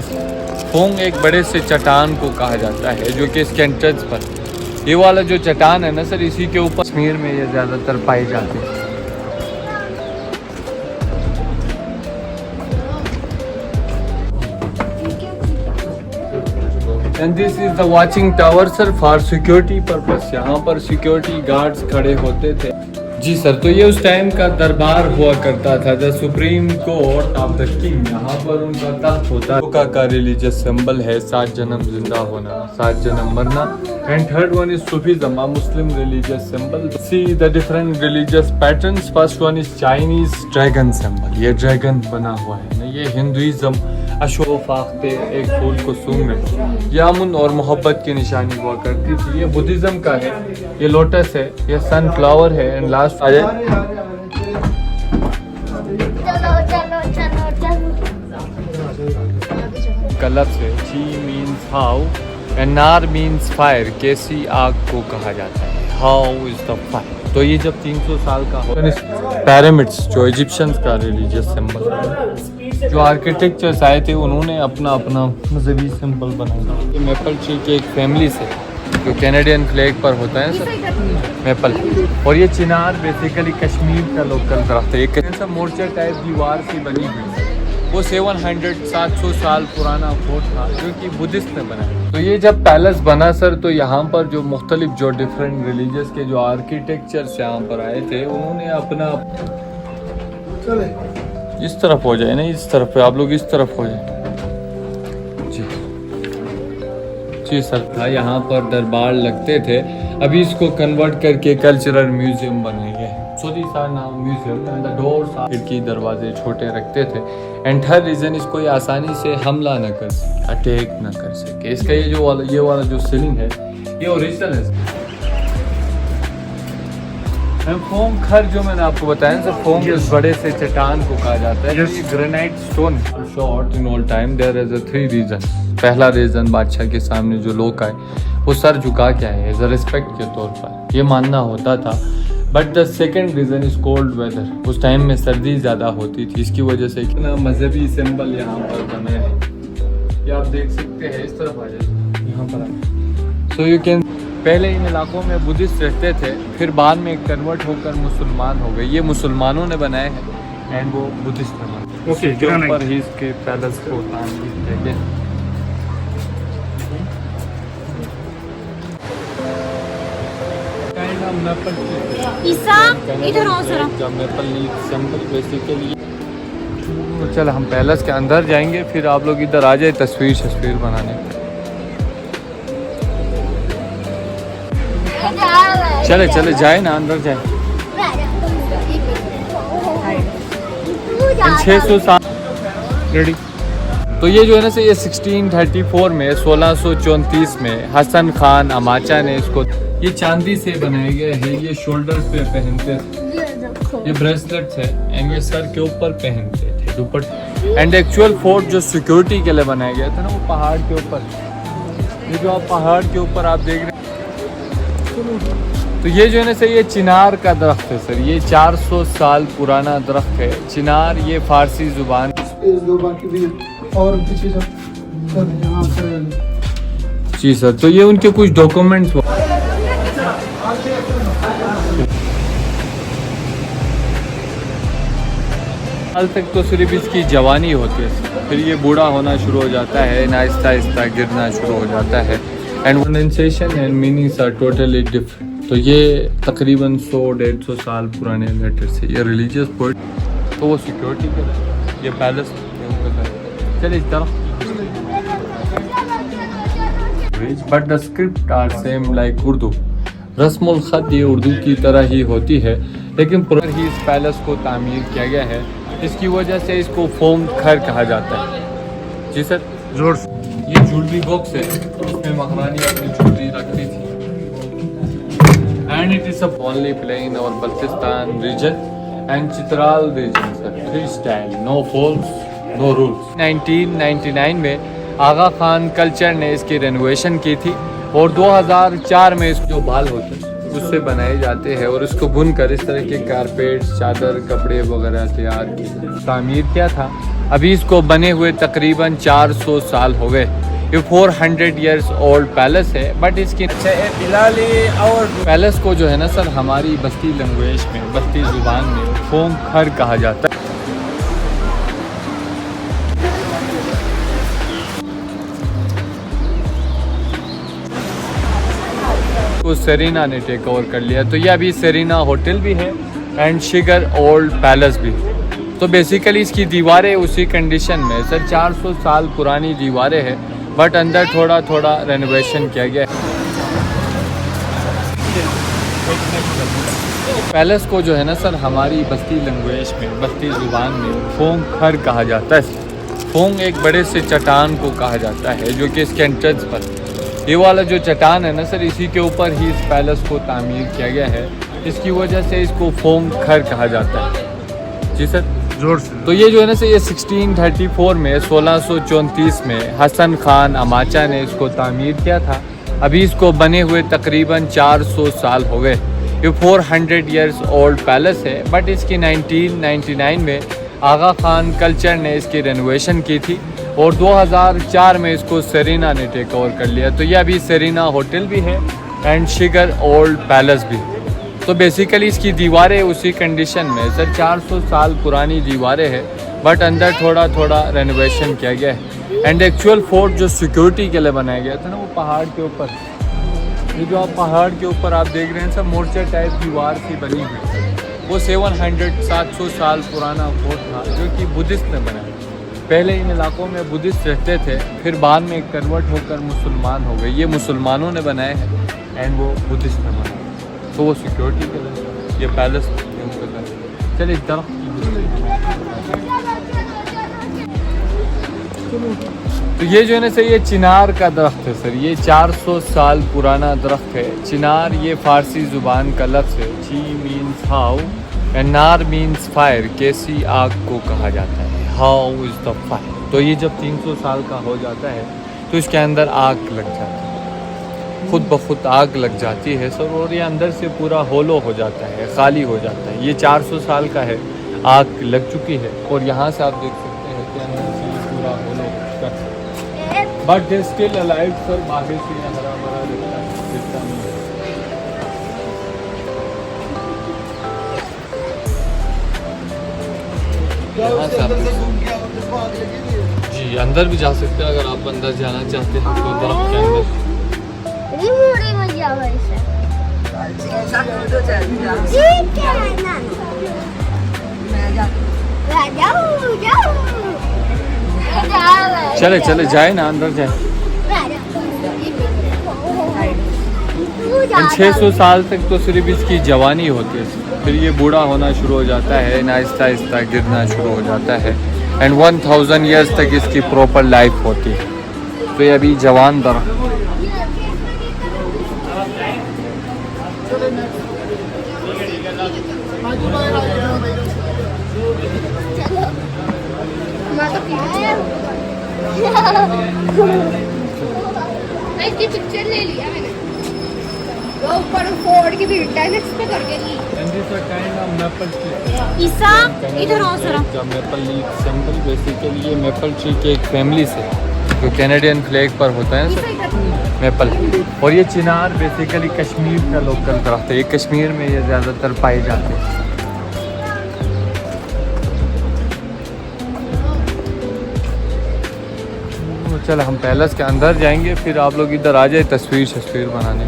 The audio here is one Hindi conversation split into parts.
फोंग एक बड़े से चट्टान को कहा जाता है जो कि इसके एंट्रेंस पर ये वाला जो चट्टान है ना सर, इसी के ऊपर कश्मीर में ये ज़्यादातर पाई जाती है। And this is the watching tower sir for security purpose. यहाँ पर सिक्योरिटी गार्ड्स खड़े होते थे। जी सर, तो ये उस टाइम का दरबार हुआ करता था, the supreme court of the king. यहाँ पर उनका तख्त होता है। का रिलीजियस सिंबल है 7 जन्म जिंदा होना, 7 जन्म मरना। And third one is Sufism, a Muslim religious symbol. See the different religious patterns. First one is Chinese dragon symbol, ये ड्रैगन बना हुआ है ना। ये हिंदुइज्म, अशोक फाख्ते एक फूल को सूंघ रहे, ये अमन और मोहब्बत की निशानी हुआ करती थी। ये बुद्धिज्म का है, ये लोटस है, ये सनफ्लावर है। एंड लास्ट आ जाए कलब से ची मीन्स हाउ एंड नार मीन्स फायर, कैसी आग को कहा जाता है। How is the fire. तो ये जब 300 साल का हो, पैरामिड्स जो इजिप्शियंस का रिलीजियस सिंबल है, जो आर्किटेक्चर्स आए थे उन्होंने अपना अपना मजहबी सिंबल बनाया। ये मेपल ट्री के एक फैमिली से जो कैनेडियन फ्लैग पर होता है सर, मेपल। और ये चिनार बेसिकली कश्मीर का लोकल दरख्त है। एक मोर्चा टाइप दीवार सी बनी हुई है, वो 700 साल पुराना फोर्ट था जो कि बुद्धिस्ट ने बनाया। तो ये जब पैलेस बना सर, तो यहाँ पर जो मुख्तलिफ जो डिफरेंट रिलीजियस के जो आर्किटेक्चर्स यहाँ पर आए थे, उन्होंने अपना इस तरफ हो जाए ना, इस तरफ पे आप लोग इस तरफ हो जाए। जी जी सर, था यहाँ पर दरबार लगते थे। अभी इसको कन्वर्ट करके कल्चरल म्यूजियम बनाया गया है। So these are now museum and the doors are, खिड़की दरवाजे छोटे रखते थे। एंड हर रीजन इसको ये आसानी से हमला न कर सके, अटैक न कर सके। इसका ये वाला जो सीलिंग है, ये ओरिजिनल है। फोम खर जो मैंने आपको बताया सर, फोम इस बड़े से चट्टान को कहा जाता है। ये granite stone shut in all time there is 3 reason. पहला रीजन, बादशाह के सामने जो लोग आए वो सर झुका के आए एज अ रिस्पेक्ट के तौर पर, ये मानना होता था। But the second reason is cold weather. उस टाइम में सर्दी ज़्यादा होती थी, इसकी वजह से कितना मजहबी सिंबल यहाँ पर बने हैं। ये आप देख सकते हैं, इस तरफ आ जाए यहाँ पर। सो यू कैन, पहले इन इलाकों में बुद्धिस्ट रहते थे, फिर बाद में कन्वर्ट होकर मुसलमान हो गए। ये मुसलमानों ने बनाए हैं एंड वो बुद्धिस्ट ने बनाए। ओके, जो ऊपर ही इसके पैलेस को तामीर। इधर आओ जरा। चल हम पैलेस के अंदर जाएंगे, फिर आप लोग इधर आ जाए तस्वीर बनाने। चले चले जाए ना, अंदर जाए। 600 साल रेडी। तो ये जो है ना से, ये 1634 में 1634 में हसन खान अमाचा ने इसको, ये चांदी से बनाया गया है। ये शोल्डर पे पहनते थे, ये ब्रेसलेट है एंड ये सर के ऊपर पहनते थे दुपट्टे। एंड एक्चुअल फोर्ट जो सिक्योरिटी के लिए बनाया गया था ना, वो पहाड़ के ऊपर। ये जो आप पहाड़ के ऊपर आप देख रहे हैं, तो ये जो है ना से, ये चिनार का दरख्त है सर। ये 400 साल पुराना दरख्त है चिनार। ये फारसी जुबान और जी सर। तो ये उनके कुछ डॉक्यूमेंट्स साल तक तो सिर्फ इसकी जवानी होती है, फिर ये बूढ़ा होना शुरू हो जाता है, आहिस्ता आहिस्ता गिरना शुरू हो जाता है। And pronunciation and meanings are totally different. तो ये तकरीबन 100-150 साल पुराने लेटर्स है। ये रिलीजियस पोइट, तो वो सिक्योरिटी के लिए। ये पैलेस चलिए इस तरह। But the script are same like Urdu. रस्मुल खत ये उर्दू की तरह ही होती है, लेकिन पुराने ही इस पैलेस को तामीर किया गया है। इसकी वजह से इसको फोम खर कहा जाता है। जी सर, जोर। ये ज्वेलरी बॉक्स है, इसमें महारानी अपनी ज्वेलरी रखती थी। And it is only plain our Baltistan region and Chitral region sir. 3 style, no fouls, no rules. 1999 में आगा खान कल्चर ने इसकी रेनोवेशन की थी और 2004 में इसको जो बाल होते हैं उससे बनाए जाते हैं और उसको बुन कर इस तरह के कारपेट्स, चादर, कपड़े वगैरह तैयार किए। तामीर क्या था, अभी इसको बने हुए तकरीबन 400 साल हो गए। ये 400 ईयर्स ओल्ड पैलेस है, बट इसकी और पैलेस को जो है ना सर, हमारी बस्ती लैंग्वेज में, बस्ती ज़ुबान में फोंग खर कहा जाता है। को सेरेना ने टेक ओवर कर लिया, तो ये अभी सेरेना होटल भी है एंड शिगर ओल्ड पैलेस भी। तो बेसिकली इसकी दीवारें उसी कंडीशन में सर, 400 साल पुरानी दीवारें हैं, बट अंदर थोड़ा थोड़ा रेनोवेशन किया गया है। पैलेस को जो है ना सर, हमारी बस्ती लैंग्वेज में, बस्ती ज़ुबान में फोंग खर कहा जाता है। फोंग एक बड़े से चट्टान को कहा जाता है जो कि इसके एंट्रेंस पर, ये वाला जो चट्टान है ना सर, इसी के ऊपर ही इस पैलेस को तामीर किया गया है। इसकी वजह से इसको फोंग खर कहा जाता है। जी सर, जोर से। तो ये जो है ना सर, ये 1634 में, 1634 में हसन खान अमाचा ने इसको तामीर किया था। अभी इसको बने हुए तकरीबन 400 साल हो गए। ये 400 ईयर्स ओल्ड पैलेस है, बट इसकी 1999 में आगा खान कल्चर ने इसकी रेनोवेशन की थी और 2004 में इसको सेरेना ने टेक ओवर कर लिया। तो ये अभी सेरेना होटल भी है एंड शिगर ओल्ड पैलेस भी। तो बेसिकली इसकी दीवारें उसी कंडीशन में सर, 400 साल पुरानी दीवारें हैं, बट अंदर थोड़ा थोड़ा रेनोवेशन किया गया है। एंड एक्चुअल फोर्ट जो सिक्योरिटी के लिए बनाया गया था ना, वो पहाड़ के ऊपर, ये जो आप पहाड़ के ऊपर आप देख रहे हैं सब, मोर्चा टाइप दीवार की बनी हुई, वो 700 साल पुराना फोर्ट था जो कि बुद्धिस्ट ने बनाया। पहले इन इलाकों में बुद्धिस्ट रहते थे, फिर बाद में कन्वर्ट होकर मुसलमान हो गए। ये मुसलमानों ने बनाए हैं एंड वो बुद्धिस्ट ने बनाए, तो वो सिक्योरिटी के लिए ये पैलेस चलिए तरफ। तो ये जो है ना सर, ये चिनार का दरख्त है सर, ये 400 साल पुराना दरख्त है। चिनार ये फारसी ज़ुबान का लफ्ज़ है। ची मीन्स हाउ एंड नार मीन्स फायर, कैसी आग को कहा जाता है। How is the fire. तो ये जब 300 साल का हो जाता है तो इसके अंदर आग लग जाती है, खुद ब खुद आग लग जाती है सर, और ये अंदर से पूरा होलो हो जाता है, खाली हो जाता है। ये 400 साल का है, आग लग चुकी है और यहाँ से आप देख सकते हैं कि अंदर से ये पूरा hollow but they still alive sir. बाहर से ये हरा भरा दिखता नहीं है। यहाँ से आप जी अंदर भी जा सकते हैं अगर आप अंदर जाना चाहते हैं तो दरख्त के अंदर। चले चले जाए ना, अंदर जाए। 600 साल तक तो सिर्फ इसकी जवानी होती है, फिर ये बूढ़ा होना शुरू हो जाता है, आहिस्ता आहिस्ता गिरना शुरू हो जाता है एंड 1000 ईयर्स तक इसकी प्रॉपर लाइफ होती है। तो ये अभी जवान दरख्त। इसकी पिक्चर ले लिया मैंने, वो ऊपर फोर्ड की भीड़ टाइलेट्स पे करके ली। ईसा इधर आओ जरा। मेपल लीफ सिंबल बेसिकली ये मेपल ट्री के एक फैमिली से जो कैनेडियन फ्लैग पर होता है सर, मेपल। और ये चिनार बेसिकली कश्मीर का लोकल दरख्त है, ये कश्मीर में ये ज़्यादातर पाए जाते हैं। चल हम पैलेस के अंदर जाएंगे, फिर आप लोग इधर आ जाए तस्वीर बनाने।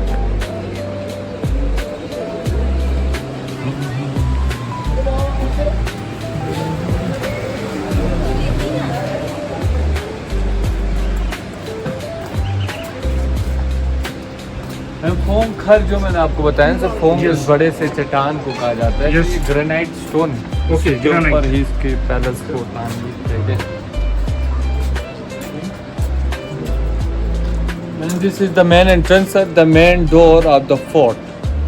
फोंग खर जो मैंने आपको बताया सर, फोंग इस बड़े से चट्टान को कहा जाता है। ये ग्रेनाइट स्टोन के ऊपर ही इसके पैलेस को तामीर किया गया। This is the main entrance, sir, the main door of the fort.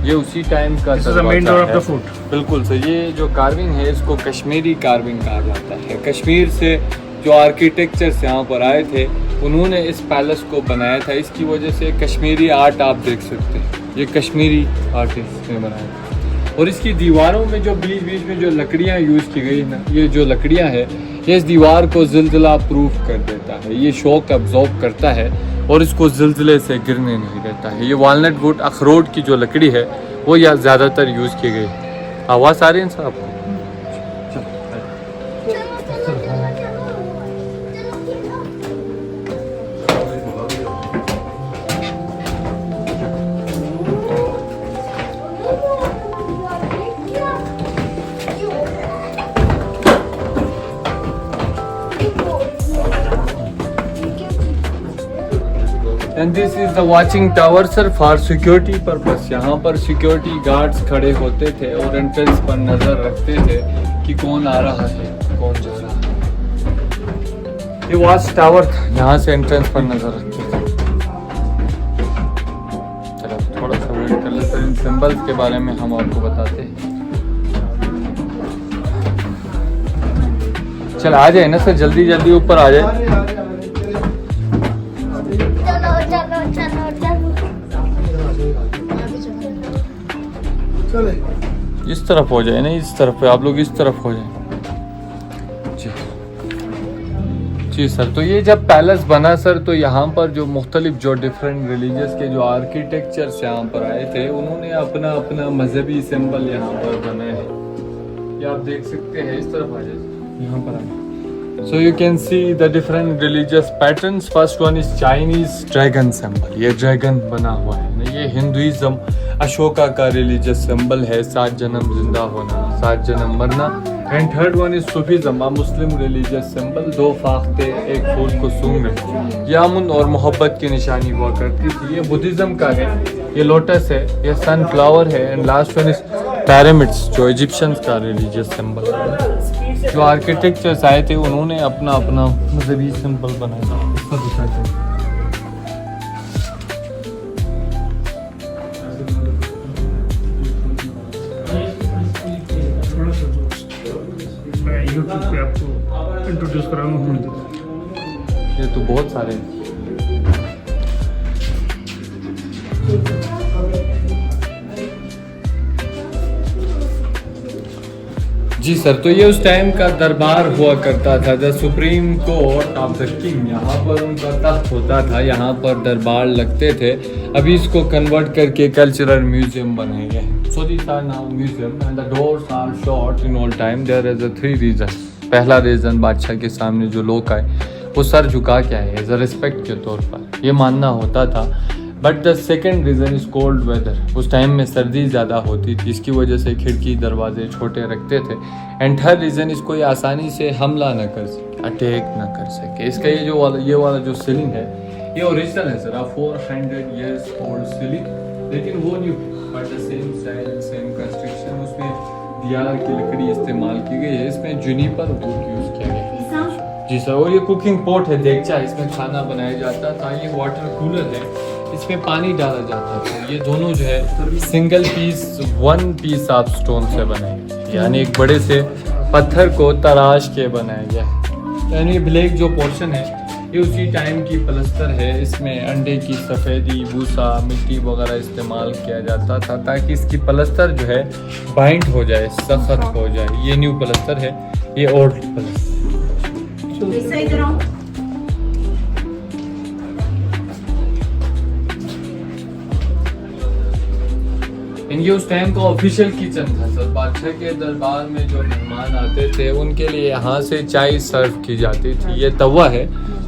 ये उसी टाइम का main door of the fort. बिल्कुल सर। ये जो कार्विंग है इसको कश्मीरी कार्विंग कहा जाता है। कश्मीर से जो आर्किटेक्चर्स यहाँ पर आए थे उन्होंने इस पैलेस को बनाया था, इसकी वजह से कश्मीरी आर्ट आप देख सकते हैं। ये कश्मीरी आर्टिस्ट ने बनाया। और इसकी दीवारों में जो बीच बीच में जो लकड़ियाँ यूज़ की गई ना, ये जो लकड़ियाँ है ये इस दीवार को ज़िलज़िला प्रूफ कर देता है, ये शॉक अब्जॉर्ब करता है और इसको ज़िलज़िले से गिरने नहीं देता है। ये वालनट वुड अखरोट की जो लकड़ी है वो यहाँ ज़्यादातर यूज़ की गई। आवाज़ आ रही है साहब? And this is the watching tower sir for security purpose. यहाँ पर सिक्योरिटी गार्ड्स खड़े होते थे और एंट्रेंस पर नजर रखते थे कि कौन आ रहा है कौन जा रहा है। ये वॉच टावर था, यहाँ से एंट्रेंस पर नजर रखते थे। चलो थोड़ा सा वेट कर लेते हैं, इन सिंबल्स के बारे में हम आपको बताते हैं। चल आ जाए ना सर, जल्दी जल्दी ऊपर आ जाए। इस तरफ हो जाए ना, इस तरफ पे आप लोग इस तरफ हो जाए। जी जी सर। तो ये जब पैलेस बना सर, तो यहाँ पर जो मुख्तलिफ जो डिफरेंट रिलीजियस के जो आर्किटेक्चर्स यहाँ पर आए थे, उन्होंने अपना अपना मजहबी सिंबल यहाँ पर बनाए हैं। ये आप देख सकते हैं, इस तरफ आ जाए, यहाँ पर आए। So you can see the different religious patterns. First one is Chinese dragon symbol. ये dragon बना हुआ है। ये हिंदुइज्म अशोका का रिलीजियस सिंबल है, 7 जन्म जिंदा होना, 7 जन्म मरना। And third one is Sufism, Muslim religious symbol, 2 फाख्ते एक फूल को सूंघ रहे, ये अमन और मोहब्बत की निशानी हुआ करती थी। ये बुद्धिज्म का है, ये लोटस है, ये सनफ्लावर है। And last one is pyramids, जो इजिप्शियंस का रिलीजियस सिंबल है। जो आर्किटेक्चर्स आए थे उन्होंने अपना अपना मजहबी सिंबल बनाया। यूट्यूब पे आपको इंट्रोड्यूस कराऊंगा। ये तो बहुत सारे हैं। जी सर। तो ये उस टाइम का दरबार हुआ करता था, the supreme court of the king. यहाँ पर उनका तख्त होता था, यहाँ पर दरबार लगते थे। अभी इसको कन्वर्ट करके कल्चरल म्यूजियम बनाए गए। So this are now museum and the doors are shut in all time. There is a 3 reason. पहला रीजन, बादशाह के सामने जो लोग आए वो सर झुका के आए एज अ रिस्पेक्ट के तौर पर, ये मानना होता था। But the second reason is cold weather. उस टाइम में सर्दी ज़्यादा होती थी, इसकी वजह से खिड़की दरवाजे छोटे रखते थे। एंड थर्ड रीज़न इस कोई आसानी से हमला न कर सके, अटैक न कर सके। इसका ये वाला जो सीलिंग है ये ओरिजिनल है सर, 400 years ओल्ड सीलिंग, लेकिन वो नहीं, but the same style same construction. उसमें दियार की लकड़ी इस्तेमाल की गई है, इसमें जुनिपर वुड यूज़ किया गया है। जी सर। और ये कुकिंग पॉट है, देगचा, इसमें खाना बनाया जाता था। ये वाटर कूलर है, इसमें पानी डाला जाता था। ये दोनों जो है single piece 1 piece of stone से बनाए, यानी एक बड़े से पत्थर को तराश के बनाया गया है। यानी ब्लैक जो पोर्शन है ये उसी टाइम की प्लस्तर है। इसमें अंडे की सफ़ेदी, भूसा, मिट्टी वगैरह इस्तेमाल किया जाता था ताकि इसकी प्लस्तर जो है बाइंड हो जाए, सख्त हो जाए। ये न्यू प्लस्तर है, ये ओल्ड प्लस्तर। ये उस टाइम का ऑफिशियल किचन था सर। बादशाह के दरबार में जो मेहमान आते थे उनके लिए यहाँ से चाय सर्व की जाती थी। ये तवा है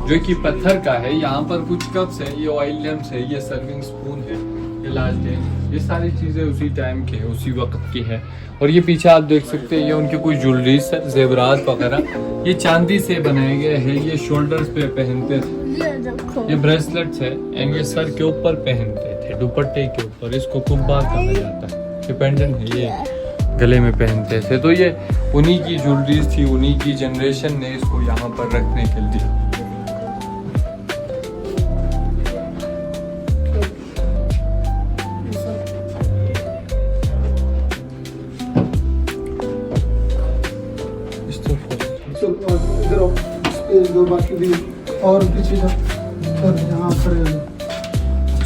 जो कि पत्थर का है, यहाँ पर कुछ कप्स हैं, ये ऑयल लैम्प्स है, ये सर्विंग स्पून है, ये लालटेन, ये सारी चीज़ें उसी टाइम के है, उसी वक्त की है। और ये पीछे आप देख सकते हैं, ये उनके कुछ ज्वेलरी सर, जेवरात वगैरह, ये चांदी से बनाए गए हैं। ये शोल्डर्स पे पहनते थे, ये ब्रेसलेट्स है, एंड ये सर के ऊपर पहनते थे, दुपट्टे के ऊपर। इसको कुब्बा कहा जाता है, डिपेंडेंट है, ये गले में पहनते थे। तो ये उन्हीं की ज्वेलरीज थी, उन्हीं की जनरेशन ने इसको यहाँ पर रखने के लिए। बाकी भी और पीछे और यहाँ पर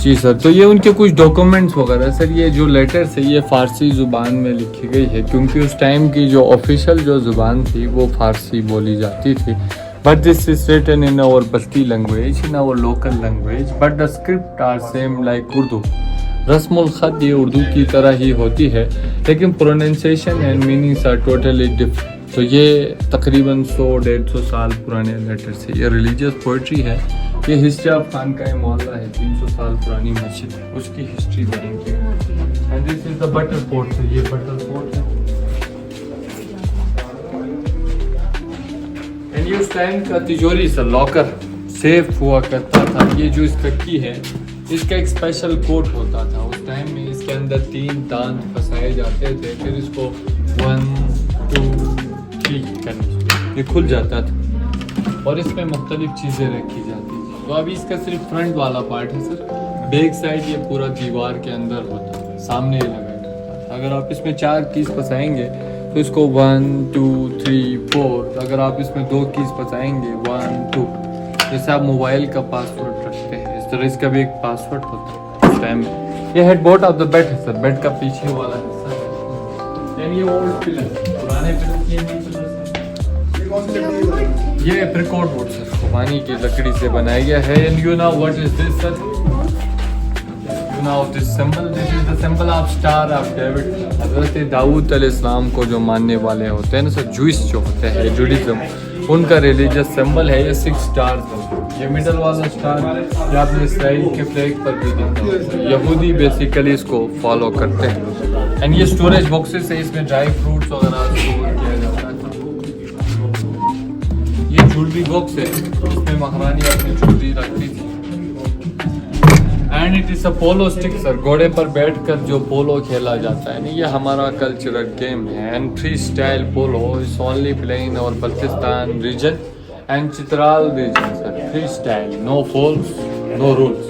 जी सर, तो ये उनके कुछ डॉक्यूमेंट्स वगैरह सर, ये जो लेटर्स है ये फ़ारसी ज़ुबान में लिखी गई है क्योंकि उस टाइम की जो ऑफिशियल जो ज़ुबान थी वो फ़ारसी बोली जाती थी। But this is written in our Balti language, in our local language, but the script are same like Urdu. रस्मुल ख़त ये उर्दू की तरह ही होती है लेकिन pronunciation and meanings are totally different. तो ये तकरीबन 100-150 साल पुराने लेटर्स है। ये रिलीजियस पोइट्री है। ये हिस्ट्री ऑफ खानकाह मोहल्ला है, 300 साल पुरानी मस्जिद है, उसकी हिस्ट्री बनेगी। एंड दिस इज द बटल पोर्ट है, ये बटल पोर्ट है। एंड ये उस टाइम का तिजोरी सर, लॉकर, सेफ हुआ करता था। ये जो इसका की है इसका एक स्पेशल कोड होता था उस टाइम में, इसके अंदर 3 दांत फंसाए जाते थे, फिर इसको 1 2 3 करने ये खुल जाता था और इसमें मुख्तलिफ चीज़ें रखी जाती थी। तो अभी इसका सिर्फ फ्रंट वाला पार्ट है सर, बैक साइड ये पूरा दीवार के अंदर होता है, सामने लगा रहता था। अगर आप इसमें 4 कीज फंसाएंगे तो इसको 1 2 3 4, अगर आप इसमें 2 कीज फंसाएंगे 1 2, जैसे आप मोबाइल का पासवर्ड रखते हैं इस तरह इसका भी एक पासवर्ड होता है उस टाइम में। ये हेडबोर्ड ऑफ द बेड है सर, बेड का पीछे वाला हिस्सा है। ये ओल्ड पिलर, पुराने पिलर ये एप्रिकॉट वुड सर, खुबानी की लकड़ी से बनाया गया है। And you know what is this sir? You know this symbol, this is the symbol of star of David. हजरत दाऊद अलैहिस्सलाम को जो मानने वाले होते हैं ना सर, जूइश जो होते हैं, जुडिज्म, उनका रिलीजियस सिंबल है ये 6 स्टार्स। ये मिडल वाला स्टार ये आपने इसराइल के फ्लैग पर भी देखा होगा। यहूदी बेसिकली इसको फॉलो करते हैं। एंड ये स्टोरेज बॉक्सेस है, इसमें ड्राई फ्रूट्स वगैरह स्टोर किया जाता है। ये ज्वेलरी बॉक्स है, इसमें महारानी अपनी ज्वेलरी रखती थी। And it is a polo stick sir, घोड़े पर बैठकर जो पोलो खेला जाता है ना, ये हमारा कल्चरल गेम है। And freestyle polo is only play in our Baltistan region and Chitral region sir. Freestyle, no fouls, no rules.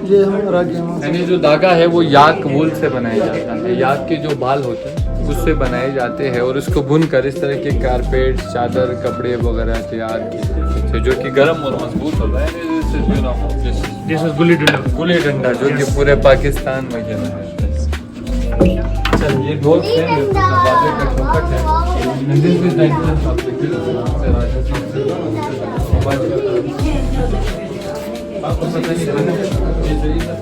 ये हमारा गेम है। ये जो धागा है वो याक वूल से बनाया जाता है, याक के जो बाल होते हैं उससे बनाए जाते हैं और इसको बुन कर इस तरह के कारपेट, चादर, कपड़े वगैरह तैयार किए जाते हैं जो कि गर्म और मजबूत होता है। This is gulli danda. गुल्ली डंडा जो कि पूरे पाकिस्तान में खेला जाता है। चल ये ढोल है, दरवाजे का चौखट है। This is the entrance of the qila से राजस्थान से आपको पता नहीं है ये सही है।